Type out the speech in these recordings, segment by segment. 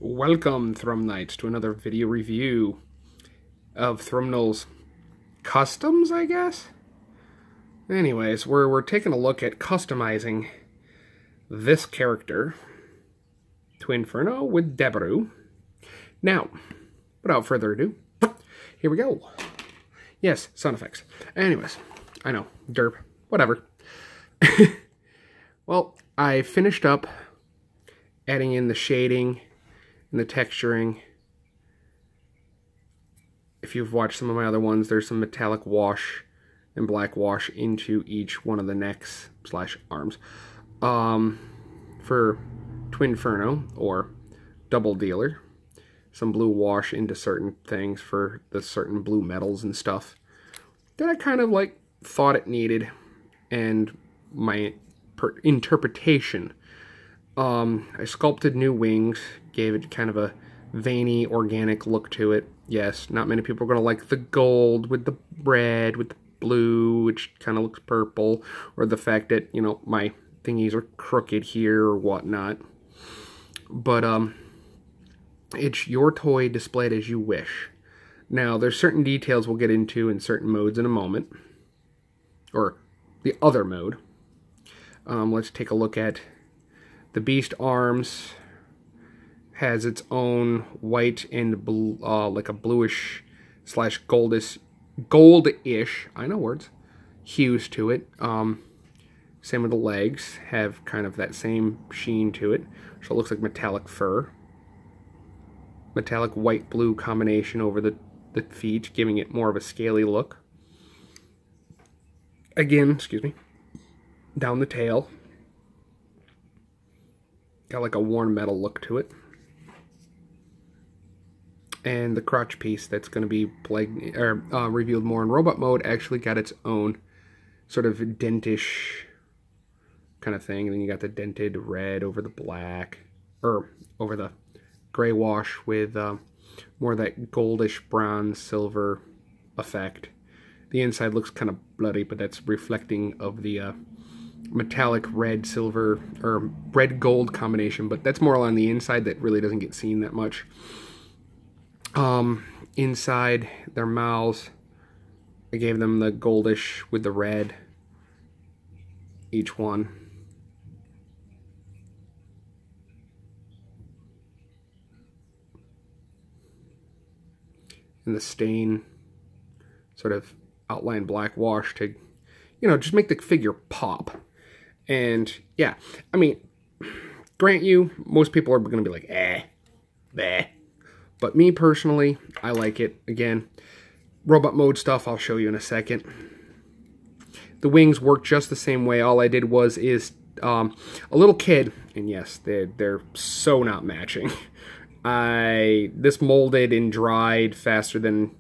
Welcome, Thrum Knights, to another video review of Thrumnell's customs, I guess? Anyways, we're taking a look at customizing this character, Twinferno, with Daburu. Now, without further ado, here we go. Yes, sound effects. Anyways, I know, derp, whatever. Well, I finished up adding in the shading and the texturing. If you've watched some of my other ones, there's some metallic wash and black wash into each one of the necks / arms. For Twinferno, or Double Dealer, some blue wash into certain things for the certain blue metals and stuff that I kind of like thought it needed, and my interpretation. I sculpted new wings, gave it kind of a veiny, organic look to it. Yes, not many people are going to like the gold with the red, with the blue, which kind of looks purple, or the fact that, you know, my thingies are crooked here or whatnot. But, it's your toy displayed as you wish. Now, there's certain details we'll get into in certain modes in a moment, or the other mode. Let's take a look at the Beast Arms. Has its own white and blue, like a bluish / goldish, I know words, hues to it. Same with the legs, have kind of that same sheen to it, so it looks like metallic fur. Metallic white-blue combination over the feet, giving it more of a scaly look. Again, excuse me, down the tail, got like a worn metal look to it. And the crotch piece that's going to be revealed more in robot mode actually got its own sort of dentish kind of thing. And then you got the dented red over the black, or over the gray wash with more of that goldish bronze silver effect. The inside looks kind of bloody, but that's reflecting of the metallic red silver or red gold combination, but that's more on the inside that really doesn't get seen that much. Inside their mouths, I gave them the goldish with the red, each one. And the stain sort of outline black wash to, you know, just make the figure pop. And yeah, I mean, grant you, most people are going to be like, bleh. But me personally, I like it. Again, robot mode stuff I'll show you in a second. The wings work just the same way. All I did is a little kid, and yes, they're so not matching. This molded and dried faster than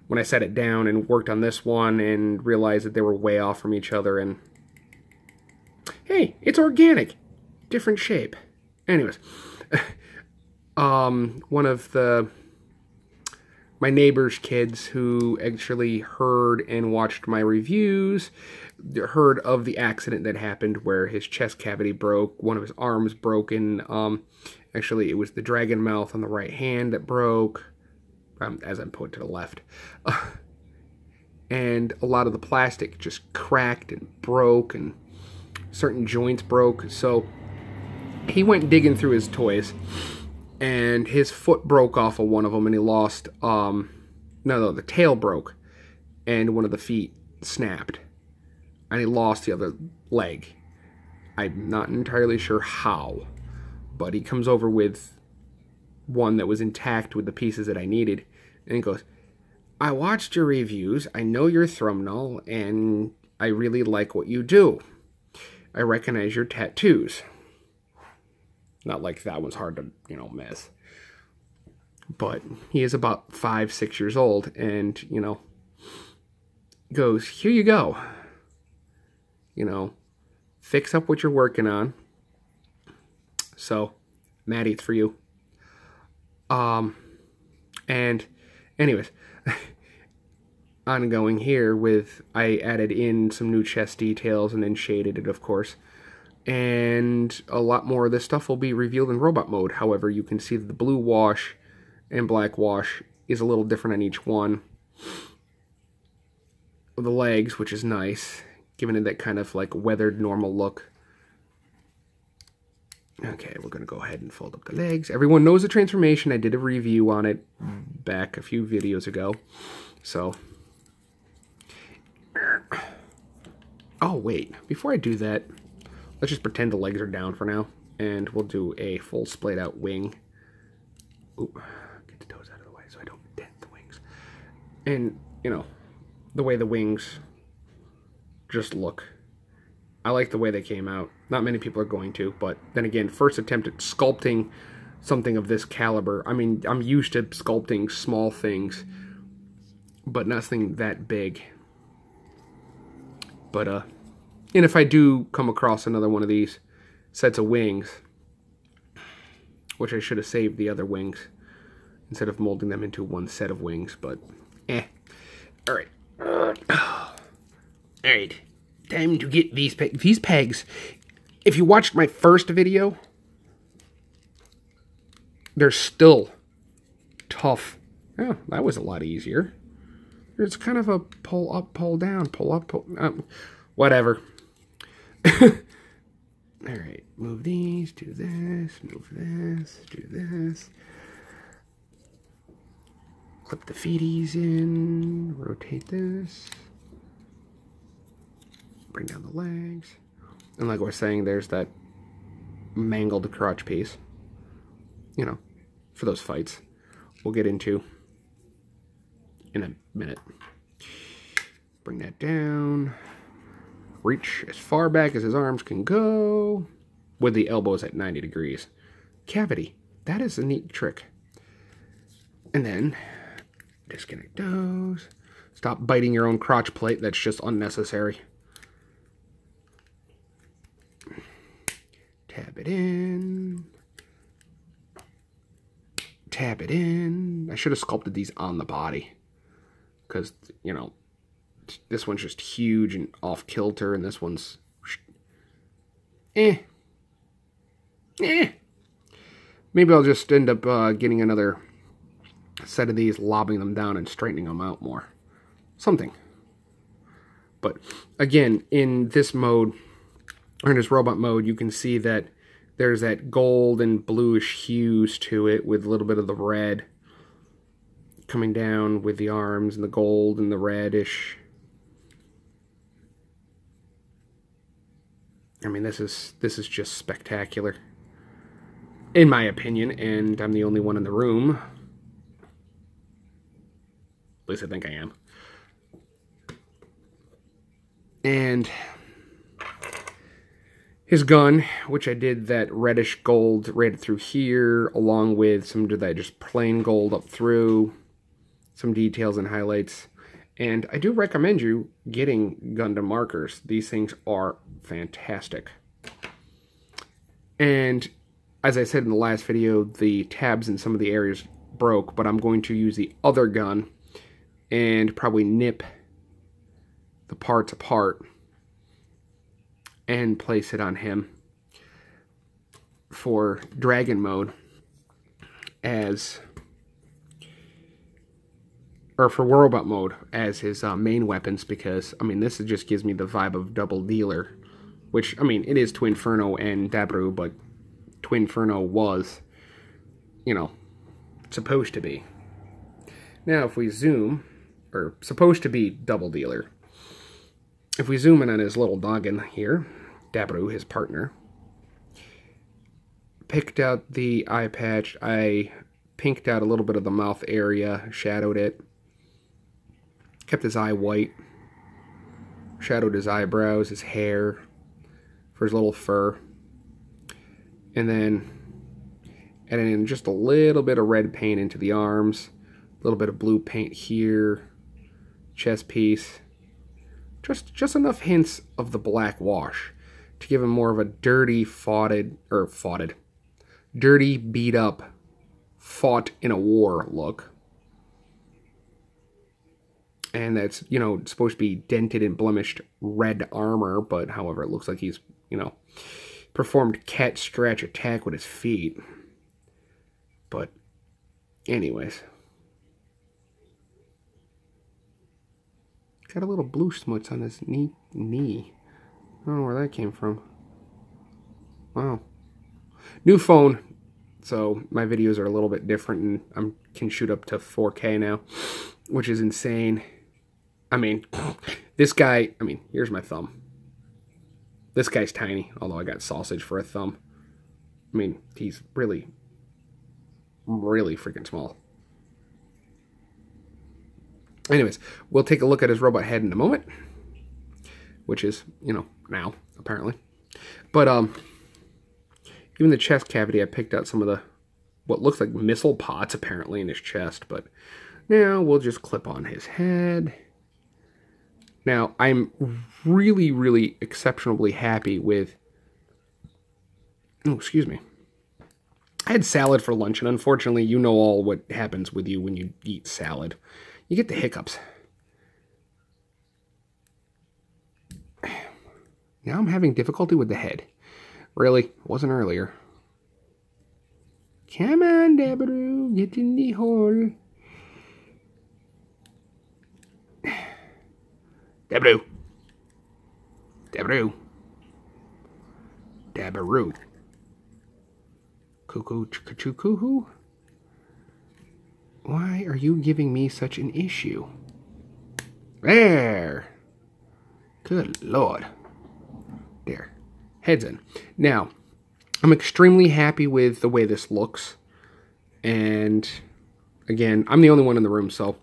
when I set it down and worked on this one and realized that they were way off from each other, and hey, it's organic. Different shape. Anyways, one of my neighbor's kids who actually heard and watched my reviews heard of the accident that happened where his chest cavity broke, one of his arms broken. Actually, it was the dragon mouth on the right hand that broke, as I'm put to the left. And a lot of the plastic just cracked and broke, and certain joints broke. So he went digging through his toys, and his foot broke off of one of them, and he lost, the tail broke, and one of the feet snapped, and he lost the other leg. I'm not entirely sure how, but he comes over with one that was intact with the pieces that I needed, and he goes, I watched your reviews, I know you're Thrumnell, and I really like what you do. I recognize your tattoos. Not like that one's hard to, you know, miss. But he is about 5-6 years old, and, you know, goes, here you go. You know, fix up what you're working on. So, Maddie, it's for you. And anyways, ongoing here with, I added in some new chest details and then shaded it, of course. and a lot more of this stuff will be revealed in robot mode. However, you can see that the blue wash and black wash is a little different on each one. The legs, which is nice, giving it that kind of like weathered normal look. Okay, we're going to go ahead and fold up the legs. Everyone knows the transformation. I did a review on it back a few videos ago. So, oh wait, before I do that, let's just pretend the legs are down for now, and we'll do a full splayed out wing. Ooh, get the toes out of the way so I don't dent the wings. And, you know, the way the wings just look. I like the way they came out. Not many people are going to, but then again, first attempt at sculpting something of this caliber. I mean, I'm used to sculpting small things, but nothing that big. But, and if I do come across another one of these sets of wings, which I should have saved the other wings instead of molding them into one set of wings, but Alright. Alright. Time to get these pegs. These pegs, if you watched my first video, they're still tough. Oh, that was a lot easier. It's kind of a pull up, pull down, pull up, pull whatever. Alright, move these, do this, move this, do this. Clip the feeties in, rotate this. Bring down the legs. And like we're saying, there's that mangled crotch piece. You know, for those fights. We'll get into in a minute. Bring that down. Reach as far back as his arms can go. With the elbows at 90 degrees. Cavity. That is a neat trick. And then disconnect those. Stop biting your own crotch plate. That's just unnecessary. Tab it in. Tab it in. I should have sculpted these on the body. Because, you know, this one's just huge and off kilter, and this one's Maybe I'll just end up getting another set of these, lobbing them down and straightening them out more. Something. But again, in this mode, or in this robot mode, you can see that there's that gold and bluish hues to it with a little bit of the red coming down with the arms and the gold and the reddish. I mean, this is just spectacular, in my opinion, and I'm the only one in the room. At least I think I am. And his gun, which I did that reddish gold right through here, along with some of that just plain gold up through, some details and highlights. And I do recommend you getting Gundam markers. These things are fantastic. And as I said in the last video, the tabs in some of the areas broke, but I'm going to use the other gun and probably nip the parts apart and place it on him for dragon mode as, or for robot mode as his main weapons, because, I mean, this just gives me the vibe of Double Dealer, which, I mean, it is Twinferno and Daburu, but Twinferno was, you know, supposed to be. Now, if we zoom, or supposed to be Double Dealer, if we zoom in on his little noggin here, Daburu, his partner, picked out the eye patch. I pinked out a little bit of the mouth area, shadowed it, kept his eye white, shadowed his eyebrows, his hair, for his little fur, and then added in just a little bit of red paint into the arms, a little bit of blue paint here, chest piece, just enough hints of the black wash to give him more of a dirty, dirty, beat up, fought in a war look. And that's, you know, supposed to be dented and blemished red armor, but however, it looks like he's, you know, performed cat scratch attack with his feet. But, anyways. Got a little blue smuts on his knee. I don't know where that came from. Wow. New phone. So my videos are a little bit different, and I can shoot up to 4K now, which is insane. I mean, this guy, here's my thumb. This guy's tiny, although I got sausage for a thumb. I mean, he's really, really freaking small. Anyways, we'll take a look at his robot head in a moment, which is, now, apparently. But, even the chest cavity, I picked out some of the, what looks like missile pods, apparently, in his chest. But now we'll just clip on his head. Now, I'm really, really exceptionally happy with, oh, excuse me. I had salad for lunch, and unfortunately, you know all what happens with you when you eat salad. You get the hiccups. Now I'm having difficulty with the head. Really? It wasn't earlier. Come on, Daburu. Get in the hole. Daburu. Daburu. Daburu. Cuckoo, choo cuckoo. Why are you giving me such an issue? There. Good Lord. There. Head's in. Now, I'm extremely happy with the way this looks. And, again, I'm the only one in the room, so,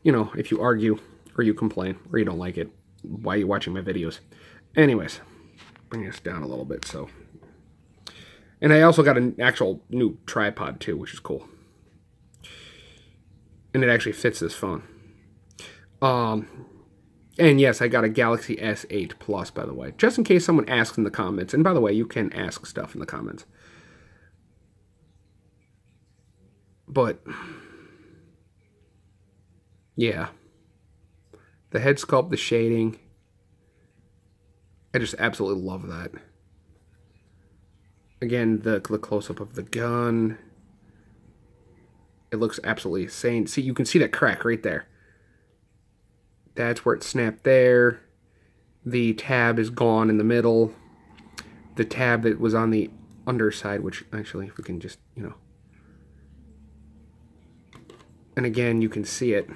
if you argue, or you complain, or you don't like it, why are you watching my videos? Anyways, bring this down a little bit, so. And I also got an actual new tripod, too, which is cool. And it actually fits this phone. And yes, I got a Galaxy S8 Plus, by the way. Just in case someone asks in the comments. And by the way, you can ask stuff in the comments. But, yeah. The head sculpt, the shading. I just absolutely love that. Again, the close-up of the gun. It looks absolutely insane. See, you can see that crack right there. That's where it snapped there. The tab is gone in the middle. The tab that was on the underside, which actually, if we can just, And again, you can see it.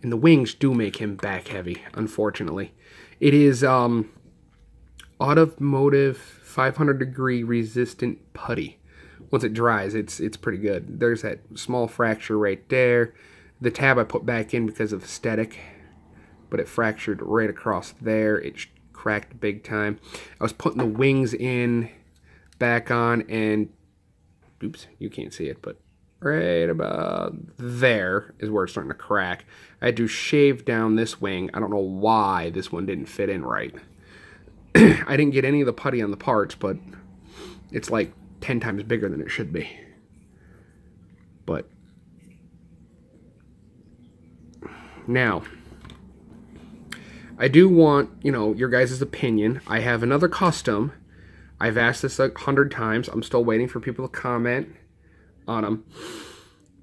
And the wings do make him back heavy, unfortunately. It is automotive 500-degree resistant putty. Once it dries, it's pretty good. There's that small fracture right there. The tab I put back in because of aesthetic, but it fractured right across there. It cracked big time. I was putting the wings in, back on, and oops, you can't see it, but right about there is where it's starting to crack. I had to shave down this wing. I don't know why this one didn't fit in right. I didn't get any of the putty on the parts, but it's like 10 times bigger than it should be. But now, I do want, your guys' opinion. I have another custom. I've asked this 100 times. I'm still waiting for people to comment on him.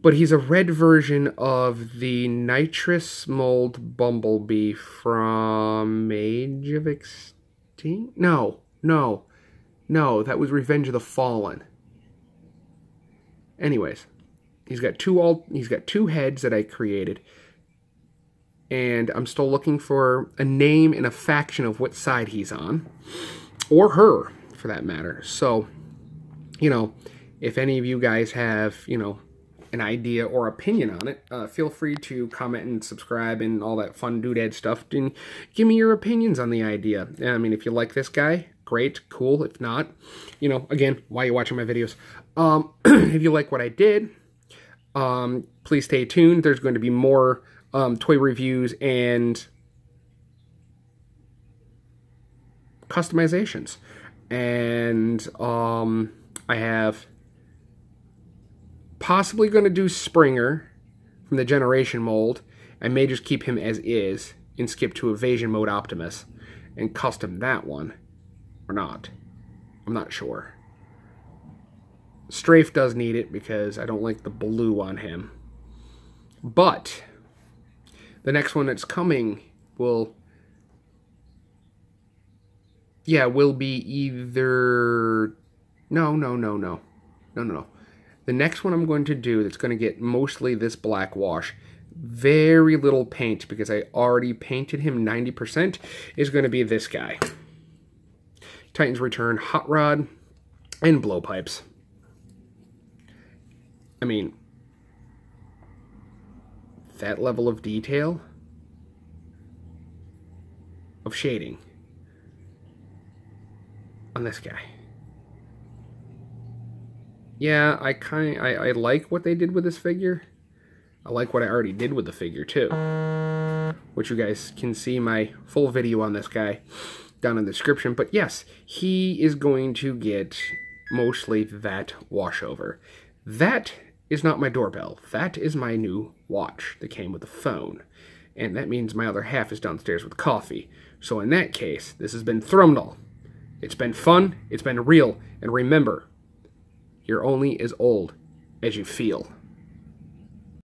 But he's a red version of the nitrous mold bumblebee from Age of Extinction? No, that was Revenge of the Fallen. Anyways, he's got two heads that I created. And I'm still looking for a name and a faction of what side he's on. Or her, for that matter. So, if any of you guys have, an idea or opinion on it, feel free to comment and subscribe and all that fun doodad stuff. And give me your opinions on the idea. If you like this guy, great, cool. If not, again, why are you watching my videos? If you like what I did, please stay tuned. There's going to be more toy reviews and customizations. And I have possibly going to do Springer from the Generation mold. I may just keep him as is and skip to Evasion Mode Optimus and custom that one or not. I'm not sure. Strafe does need it because I don't like the blue on him. But the next one that's coming will be either... No. The next one I'm going to do that's going to get mostly this black wash, very little paint because I already painted him 90%, is going to be this guy. Titan's Return Hot Rod and Blowpipes. I mean, that level of detail of shading on this guy. Yeah, I like what they did with this figure. I like what I already did with the figure too, which you guys can see my full video on this guy down in the description. But yes, he is going to get mostly that washover. That is not my doorbell. That is my new watch that came with the phone. And that means my other half is downstairs with coffee. So in that case, this has been Thrumdal. It's been fun, it's been real, and remember, you're only as old as you feel.